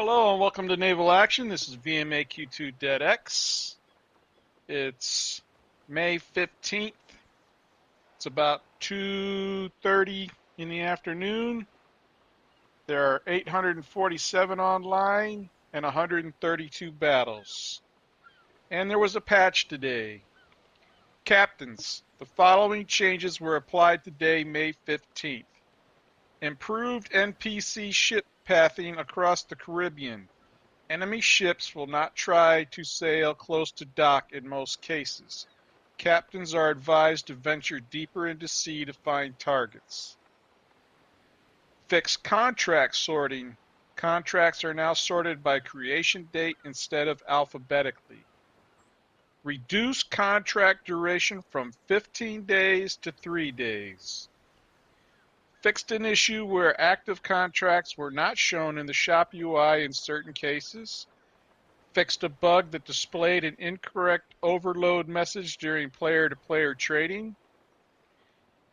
Hello and welcome to Naval Action. This is VMA Q2 Dead X. It's May 15th. It's about 2:30 in the afternoon. There are 847 online and 132 battles. And there was a patch today. Captains, the following changes were applied today, May 15th. Improved NPC ship pathing across the Caribbean. Enemy ships will not try to sail close to dock in most cases. Captains are advised to venture deeper into sea to find targets. Fix contract sorting. Contracts are now sorted by creation date instead of alphabetically. Reduce contract duration from 15 days to 3 days. Fixed an issue where active contracts were not shown in the shop UI in certain cases. Fixed a bug that displayed an incorrect overload message during player-to-player trading.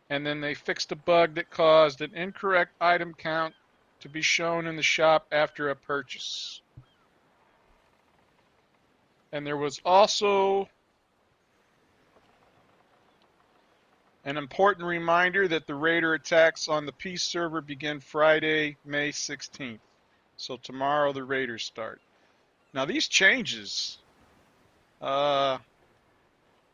And then they fixed a bug that caused an incorrect item count to be shown in the shop after a purchase. And there was also an important reminder that the raider attacks on the peace server begin Friday, May 16th. So tomorrow the raiders start. Now these changes, I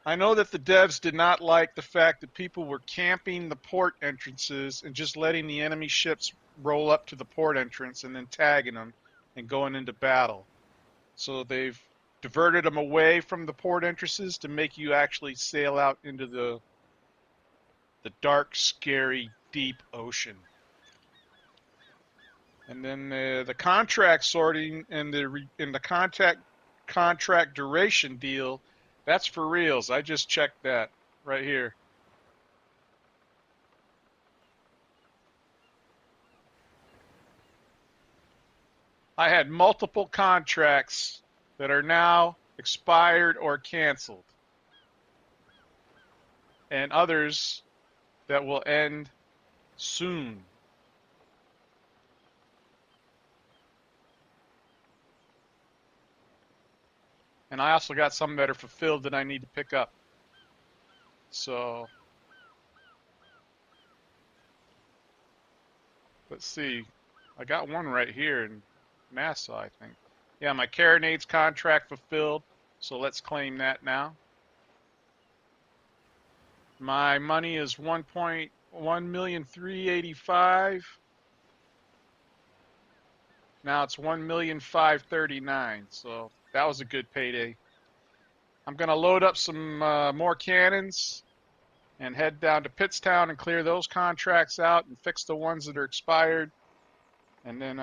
know that the devs did not like the fact that people were camping the port entrances and just letting the enemy ships roll up to the port entrance and then tagging them and going into battle. So they've diverted them away from the port entrances to make you actually sail out into the dark, scary, deep ocean. And then the contract sorting and the contract duration deal, that's for reals. I just checked that right here. I had multiple contracts that are now expired or canceled, and others that will end soon. And I also got some that are fulfilled that I need to pick up. So, let's see. I got one right here in Nassau, I think. Yeah, my carronades contract fulfilled, so let's claim that now. My money is 1,100,385. Now it's 1,539,000, so that was a good payday. I'm going to load up some more cannons and head down to Pittstown and clear those contracts out and fix the ones that are expired, and then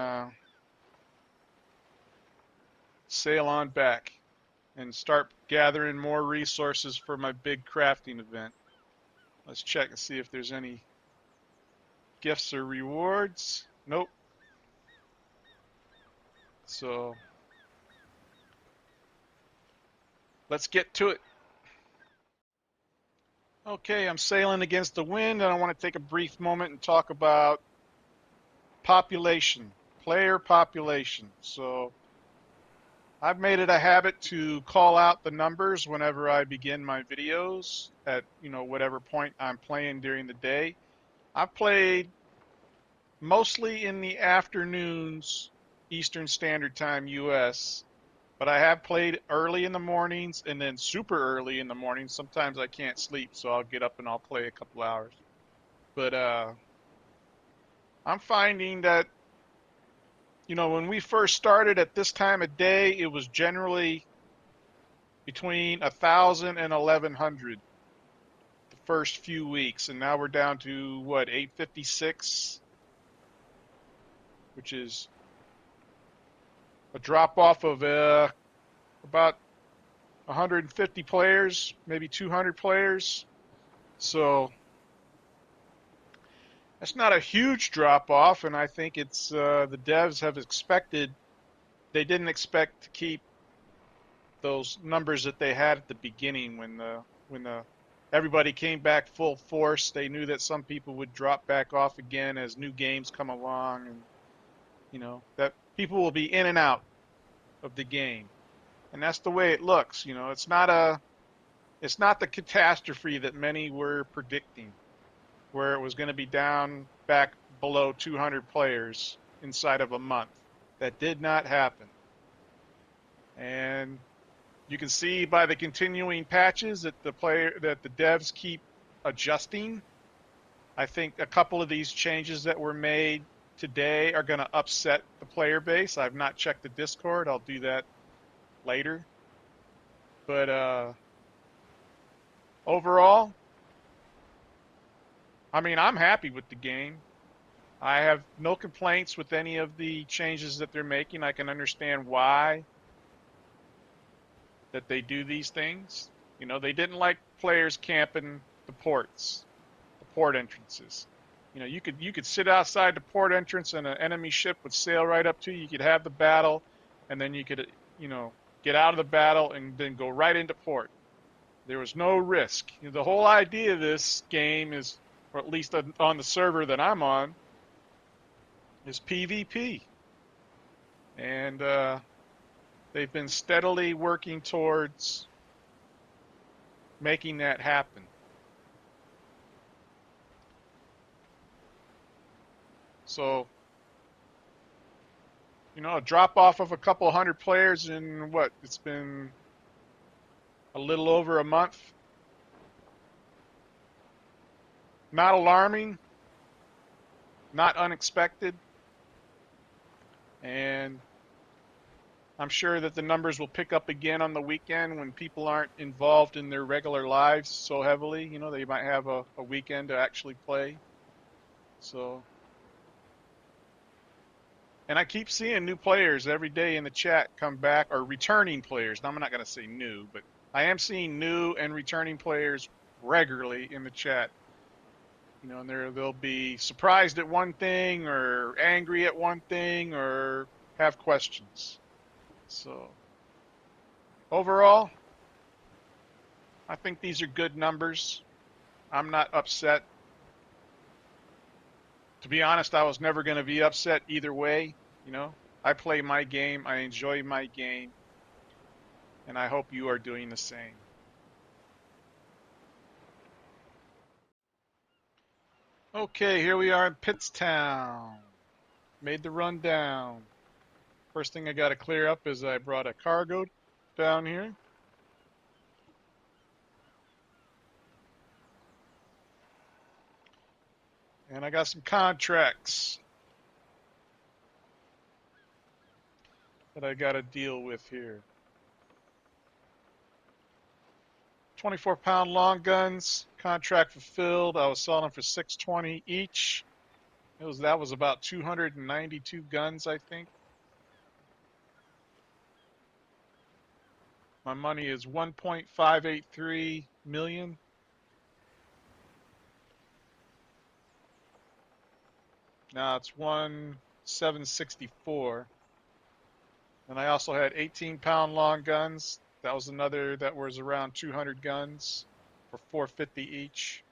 sail on back and start gathering more resources for my big crafting event. Let's check and see if there's any gifts or rewards. Nope. So let's get to it. Okay, I'm sailing against the wind, and I want to take a brief moment and talk about population, player population. So I've made it a habit to call out the numbers whenever I begin my videos at, whatever point I'm playing during the day. I've played mostly in the afternoons, Eastern Standard Time, US, but I have played early in the mornings and then super early in the mornings. Sometimes I can't sleep, so I'll get up and I'll play a couple hours. But I'm finding that, when we first started at this time of day, it was generally between 1,000 and 1,100 the first few weeks, and now we're down to what, 856, which is a drop off of about 150 players, maybe 200 players. So that's not a huge drop off, and I think it's the devs have expected. They didn't expect to keep those numbers that they had at the beginning when the everybody came back full force. They knew that some people would drop back off again as new games come along, and that people will be in and out of the game. And that's the way it looks. It's not the catastrophe that many were predicting, where it was going to be down back below 200 players inside of a month. That did not happen. And you can see by the continuing patches that the devs keep adjusting. I think a couple of these changes that were made today are going to upset the player base. I've not checked the Discord. I'll do that later. But overall, I mean, I'm happy with the game. I have no complaints with any of the changes that they're making. I can understand why that they do these things. They didn't like players camping the ports, the port entrances. You could sit outside the port entrance and an enemy ship would sail right up to you. You could have the battle, and then you could, get out of the battle and then go right into port. There was no risk. The whole idea of this game is, or at least on the server that I'm on, is PvP. And they've been steadily working towards making that happen. So, a drop off of a couple hundred players in what? It's been a little over a month. Not alarming, not unexpected. And I'm sure that the numbers will pick up again on the weekend when people aren't involved in their regular lives so heavily. They might have a weekend to actually play. So, and I keep seeing new players every day in the chat come back, or returning players. Now, I'm not going to say new, but I am seeing new and returning players regularly in the chat. And they'll be surprised at one thing, or angry at one thing, or have questions. So, overall, I think these are good numbers. I'm not upset. To be honest, I was never going to be upset either way. I play my game, I enjoy my game, and I hope you are doing the same. Okay, here we are in Pittstown. Made the run down. First thing I got to clear up is I brought a cargo down here. And I got some contracts that I got to deal with here. 24-pound long guns, contract fulfilled. I was selling them for $620 each. That was about 292 guns, I think. My money is 1.583 million. Now it's 1,764. And I also had 18-pound long guns. That was another that was around 200 guns for 450 each.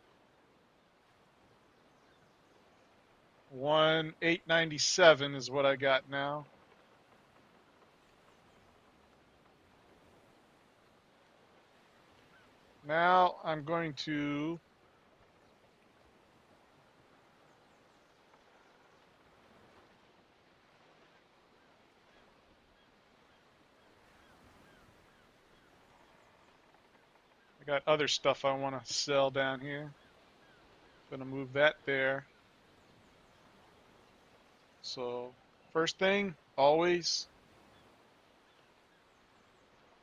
1,897 is what I got now. Now I'm going to I got other stuff I want to sell down here. Going to move that there. So first thing, always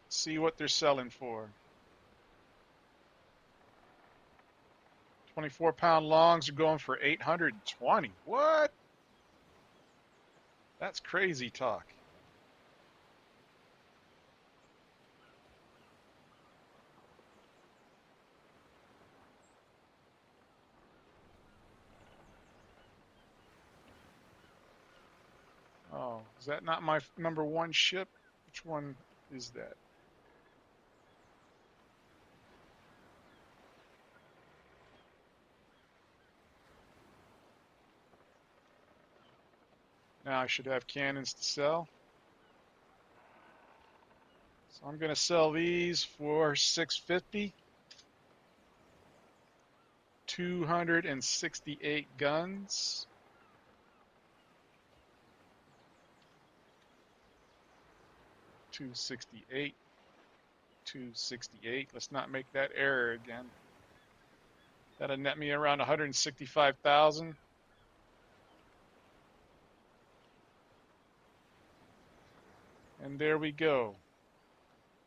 see what they're selling for. 24-pound longs are going for 820. What? That's crazy talk. Oh, is that not my number one ship? Which one is that? Now I should have cannons to sell. So I'm going to sell these for $650. 268 guns. $268. $268. Let's not make that error again. That'll net me around 165,000. And there we go.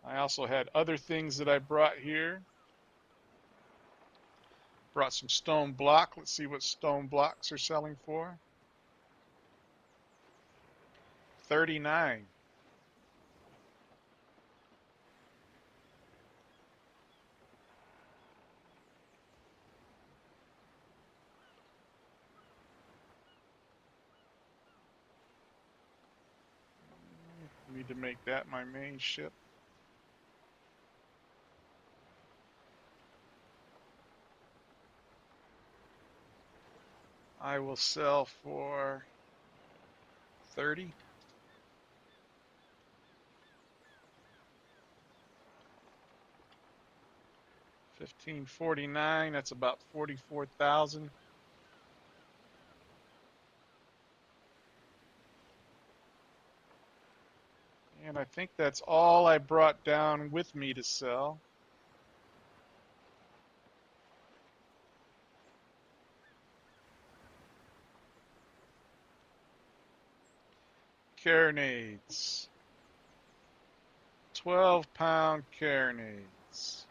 I also had other things that I brought here. Brought some stone block. Let's see what stone blocks are selling for. 39. Need to make that my main ship. I will sell for 30. 1549. That's about 44,000. And I think that's all I brought down with me to sell. Carronades. 12-pound carronades.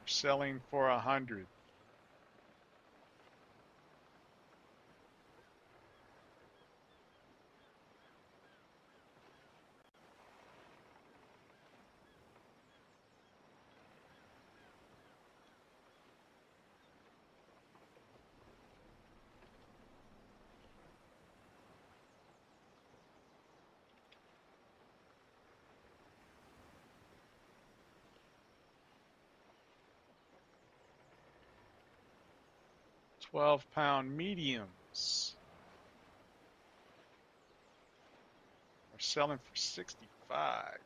We're selling for 100. £12 mediums. We're selling for 65.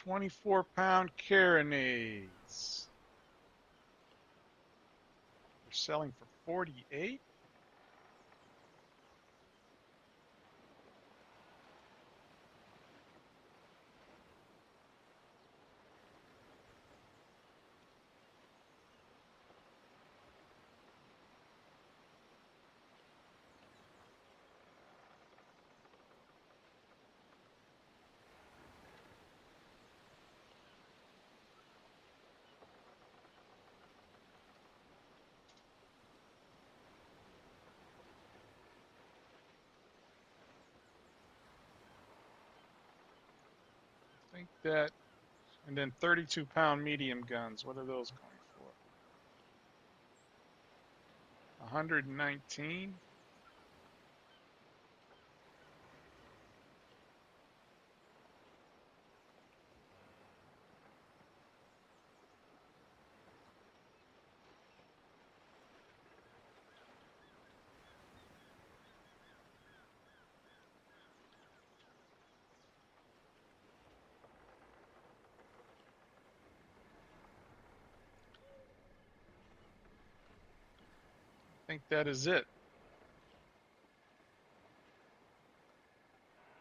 £24 carronades. We're selling for 48. I think that, and then 32-pound medium guns. What are those going for? 119. I think that is it.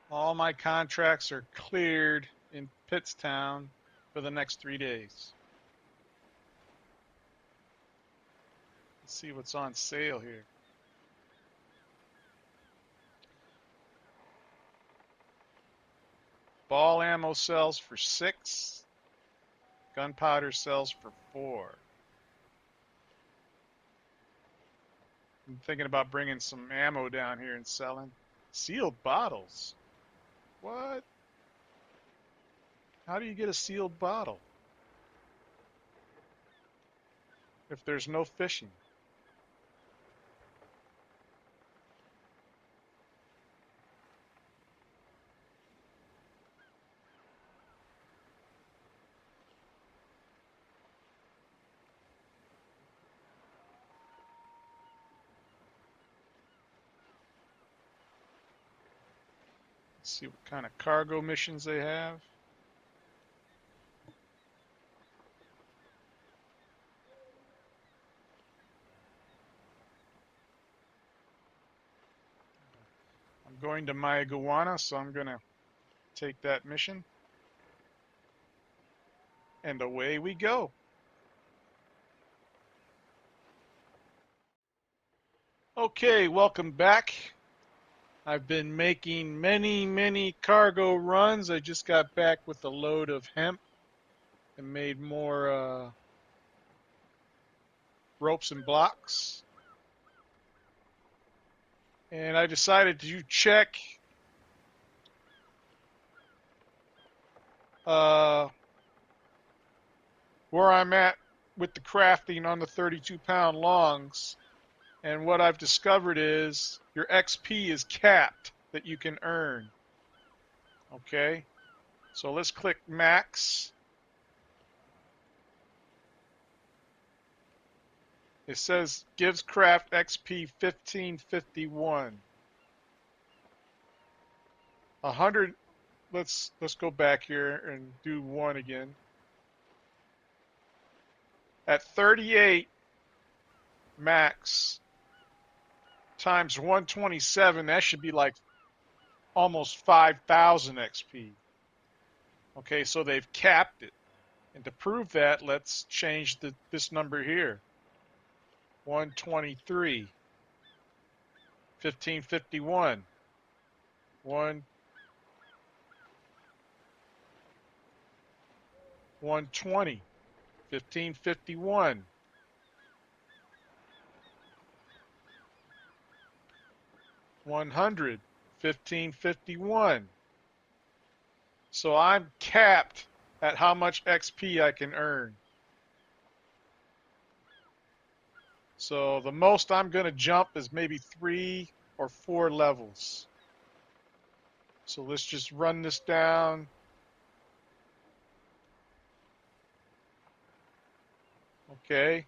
All my contracts are cleared in Pittstown for the next 3 days. Let's see what's on sale here. Ball ammo sells for 6. Gunpowder sells for 4. I'm thinking about bringing some ammo down here and selling. Sealed bottles? What? How do you get a sealed bottle if there's no fishing? Let's see what kind of cargo missions they have. I'm going to Mayaguana, so I'm going to take that mission. And away we go. Okay, welcome back. I've been making many cargo runs. I just got back with a load of hemp and made more ropes and blocks. And I decided to check uh, where I'm at with the crafting on the 32-pound longs. And what I've discovered is your XP is capped that you can earn. Okay, so let's click max. It says gives craft XP 1551. 100. Let's go back here and do 1 again. At 38 max times 127, that should be like almost 5,000 XP. Okay, so they've capped it. And to prove that, let's change this number here. 123, 1551, 120, 1551, 100, 1551. So I'm capped at how much XP I can earn. So the most I'm going to jump is maybe 3 or 4 levels. So let's just run this down. Okay.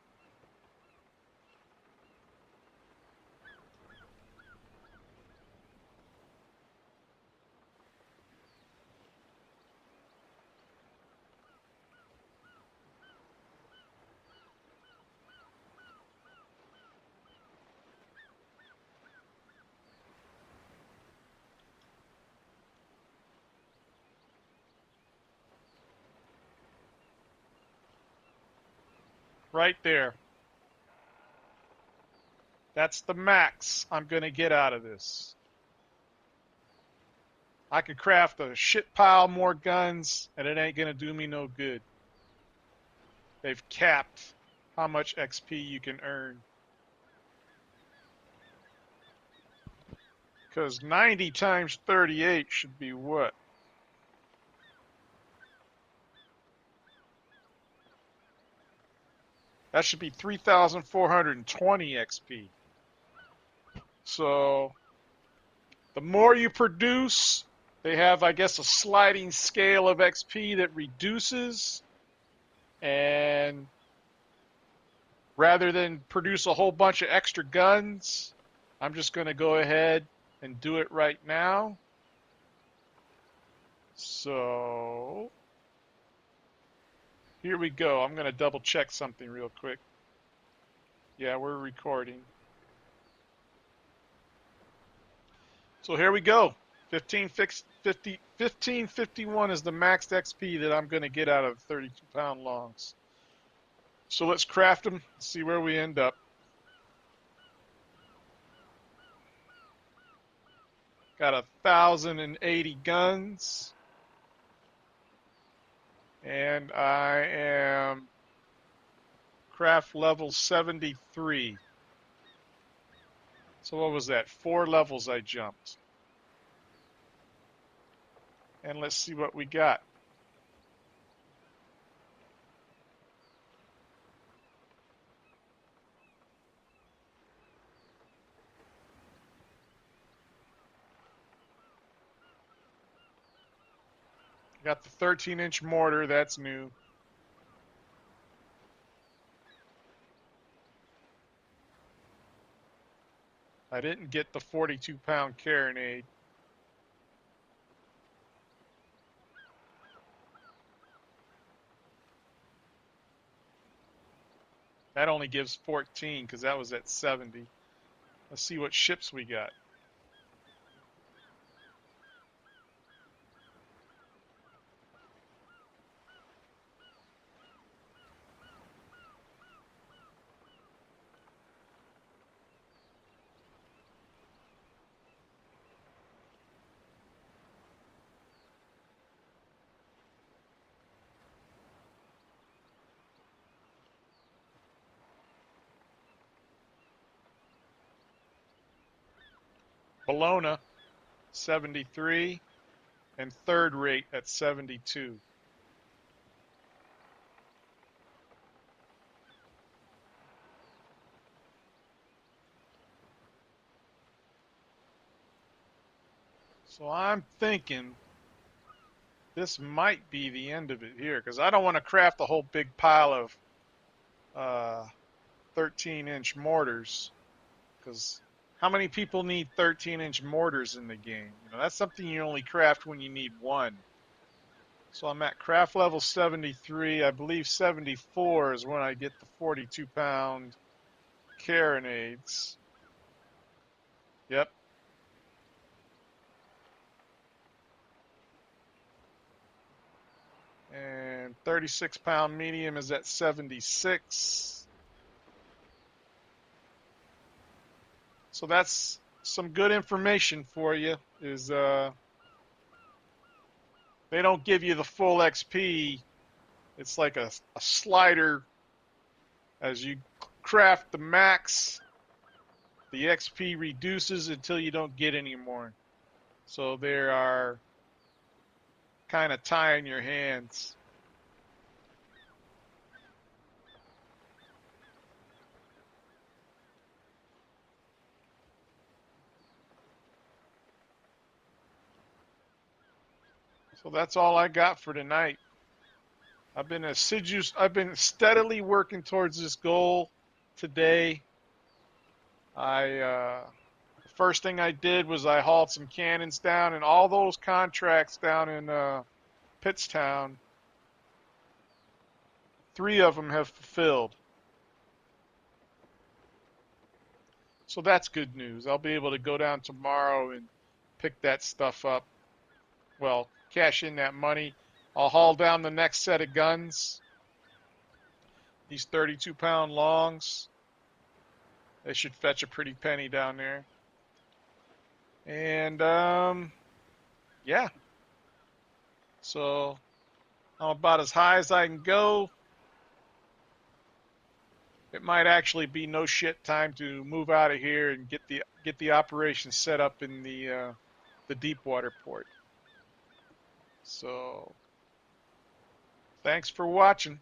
Right there. That's the max I'm going to get out of this. I could craft a shit pile more guns, and it ain't going to do me no good. They've capped how much XP you can earn. Because 90 times 38 should be what? That should be 3,420 XP. So the more you produce, they have, I guess, a sliding scale of XP that reduces. And rather than produce a whole bunch of extra guns, I'm just going to go ahead and do it right now. So here we go. I'm going to double check something real quick. Yeah, we're recording. So here we go. 1551 is the maxed XP that I'm going to get out of 32-pound longs. So let's craft them, see where we end up. Got 1,080 guns. And I am craft level 73. So what was that? 4 levels I jumped. And let's see what we got. Got the 13-inch mortar, that's new. I didn't get the 42-pound carronade. That only gives 14 because that was at 70. Let's see what ships we got. Bologna, 73, and third rate at 72. So I'm thinking this might be the end of it here because I don't want to craft a whole big pile of 13-inch mortars because how many people need 13-inch mortars in the game? That's something you only craft when you need one. So I'm at craft level 73. I believe 74 is when I get the 42-pound carronades. Yep. And 36-pound medium is at 76. So that's some good information for you. Is they don't give you the full XP. It's like a slider. As you craft the max, the XP reduces until you don't get any more. So there are kind of tying your hands. So that's all I got for tonight. I've been assiduous. I've been steadily working towards this goal today. The first thing I did was I hauled some cannons down, and all those contracts down in Pittstown, 3 of them have fulfilled. So that's good news. I'll be able to go down tomorrow and pick that stuff up. Well, cash in that money. I'll haul down the next set of guns. These 32-pound longs. They should fetch a pretty penny down there. And yeah. So I'm about as high as I can go. It might actually be no shit time to move out of here and get the operation set up in the deep water port. So thanks for watching.